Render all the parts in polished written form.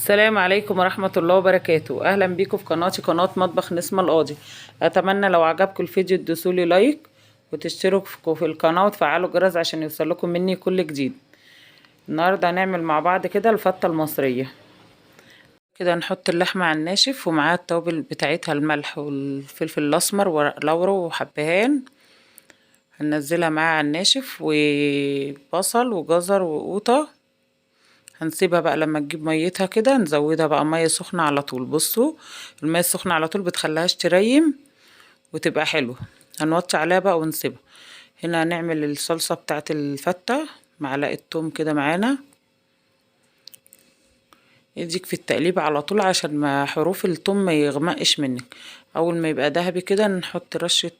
السلام عليكم ورحمة الله وبركاته. أهلا بيكم في قناتي، قناة مطبخ نسمة القاضي. أتمنى لو عجبكم الفيديو تدوسولي لايك وتشتركوا في القناة وتفعلوا الجرس عشان يوصلكم مني كل جديد. النهاردة هنعمل مع بعض كده الفتة المصرية. كده نحط اللحمة على الناشف ومعاها التوابل بتاعتها، الملح والفلفل الأسمر ورق لورو وحبهان. هننزلها معاها على الناشف وبصل وجزر وقوطة. هنسيبها بقى لما تجيب ميتها كده، نزودها بقى ميه سخنه على طول. بصوا الميه السخنه على طول بتخليهاش تريم وتبقى حلوه. هنوطي عليها بقى ونسيبها. هنا هنعمل الصلصه بتاعه الفته. معلقه توم كده معانا، يديك في التقليب على طول عشان ما حروف التوم ما يغمقش منك. اول ما يبقى ذهبي كده نحط رشه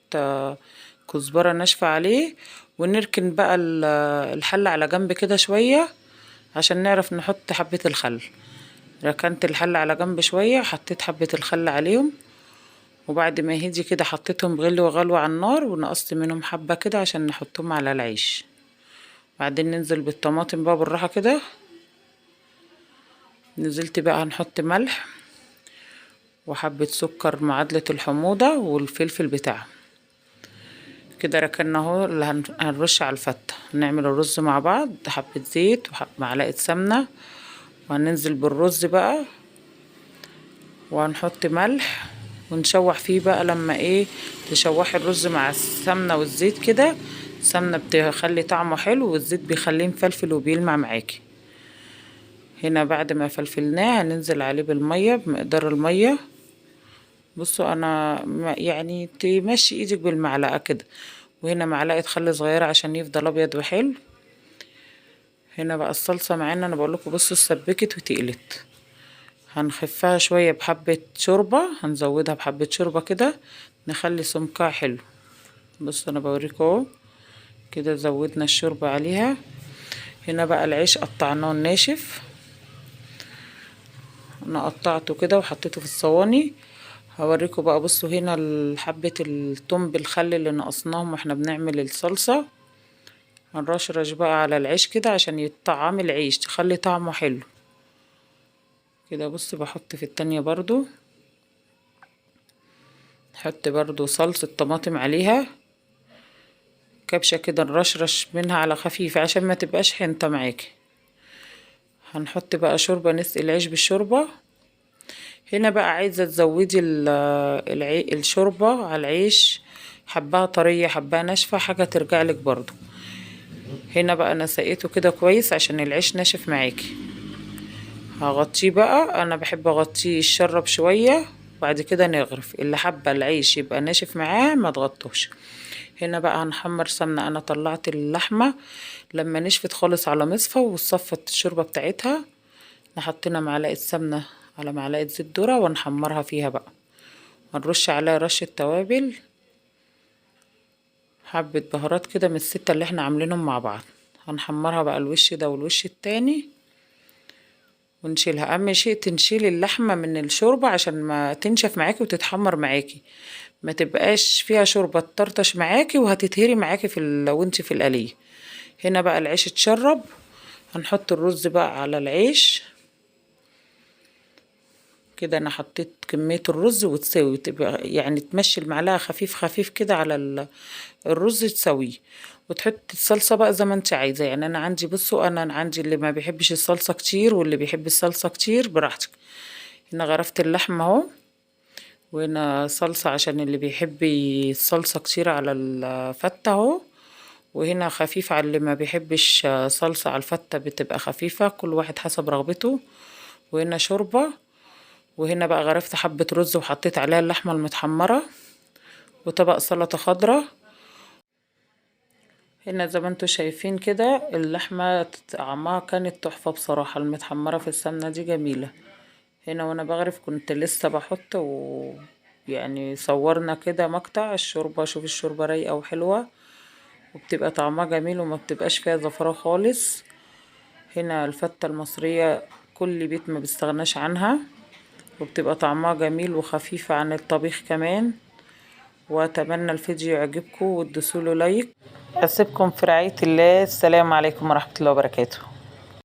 كزبره ناشفه عليه، ونركن بقى الحله على جنب كده شويه عشان نعرف نحط حبة الخل. ركنت الحل على جنب شوية، حطيت حبة الخل عليهم، وبعد ما هدي كده حطيتهم غلو وغلو على النار، ونقصت منهم حبة كده عشان نحطهم على العيش. بعدين ننزل بالطماطم بقى بالراحة كده. نزلت بقى هنحط ملح وحبة سكر معادلة الحموضة والفلفل بتاعه كده. ركنا اهو اللي هنرش على الفتة. هنعمل الرز مع بعض، حبة زيت ومعلقة سمنة، وهننزل بالرز بقى وهنحط ملح ونشوح فيه بقى. لما تشوحي الرز مع السمنة والزيت كده، السمنة بتخلي طعمه حلو والزيت بيخليه مفلفل وبيلمع معاكي. هنا بعد ما فلفلناه هننزل عليه بالمية بمقدار المية. بصوا انا يعني تمشي ايدك بالمعلقة كده، وهنا معلقة خل صغيرة عشان يفضل ابيض وحلو. هنا بقى الصلصة معانا، انا بقولكوا بصوا اتسبكت وتقلت. هنخفها شوية بحبة شوربة، هنزودها بحبة شوربة كده نخلي سمكها حلو. بصوا انا بوريكم اهو كده زودنا الشوربة عليها. هنا بقى العيش قطعناه ناشف، انا قطعته كده وحطيته في الصواني. هوريكم بقى. بصوا هنا حبة التوم بالخل اللي نقصناهم واحنا بنعمل الصلصة، هنرشرش بقى على العيش كده عشان يطعم العيش، تخلي طعمه حلو كده. بص بحط في التانية برضو، نحط برضو صلصة طماطم عليها كبشة كده، نرشرش منها على خفيف عشان ما تبقاش حنطة معاكي. هنحط بقى شوربة، نسقي العيش بالشوربة. هنا بقى عايزة تزودي الشوربة على العيش، حباها طرية حباها ناشفة، حاجة ترجعلك برضو. هنا بقى انا سقيته كده كويس عشان العيش ناشف معاكي. هغطيه بقى، انا بحب اغطيه يشرب شوية بعد كده نغرف. اللي حابة العيش يبقى ناشف معاه ما تغطوش. هنا بقى هنحمر سمنة. انا طلعت اللحمة لما نشفت خالص على مصفى وصفت الشوربة بتاعتها، حطينا معلقة سمنة على معلقة زيت ذرة ونحمرها فيها بقى. هنرش عليها رشة توابل، حبة بهارات كده من الستة اللي احنا عاملينهم مع بعض. هنحمرها بقى الوش ده والوش التاني ونشيلها. اهم شيء تنشيلي اللحمة من الشوربة عشان ما تنشف معاكي وتتحمر معاكي، ما تبقاش فيها شوربة تطرطش معاكي وهتتهري معاكي وانت في القلية. هنا بقى العيش اتشرب، هنحط الرز بقى على العيش كده. انا حطيت كمية الرز وتساوي، تبقى يعني تمشي المعلقة خفيف خفيف كده على الرز تسويه. وتحط الصلصة بقى زي ما انت عايزة. يعني انا عندي، بصوا انا عندي اللي ما بيحبش الصلصة كتير واللي بيحب الصلصة كتير براحتك. هنا غرفت اللحمة اهو، وهنا صلصة عشان اللي بيحب الصلصة كتير على الفتة اهو، وهنا خفيف على اللي ما بيحبش صلصة على الفتة بتبقى خفيفة، كل واحد حسب رغبته. وهنا شوربة، وهنا بقى غرفت حبة رز وحطيت عليها اللحمة المتحمرة، وطبق سلطة خضراء. هنا زي ما انتوا شايفين كده اللحمة طعمها كانت تحفة بصراحة، المتحمرة في السمنة دي جميلة. هنا وانا بغرف كنت لسه بحط يعني صورنا كده مقطع الشوربة. شوف الشوربة رايقة وحلوة وبتبقى طعمها جميل وما بتبقاش فيها زفرة خالص. هنا الفتة المصرية كل بيت ما بيستغناش عنها، وبتبقى طعمها جميل وخفيفة عن الطبيخ كمان. واتمنى الفيديو يعجبكم وتدوسوا له لايك. اسيبكم في رعاية الله. السلام عليكم ورحمة الله وبركاته.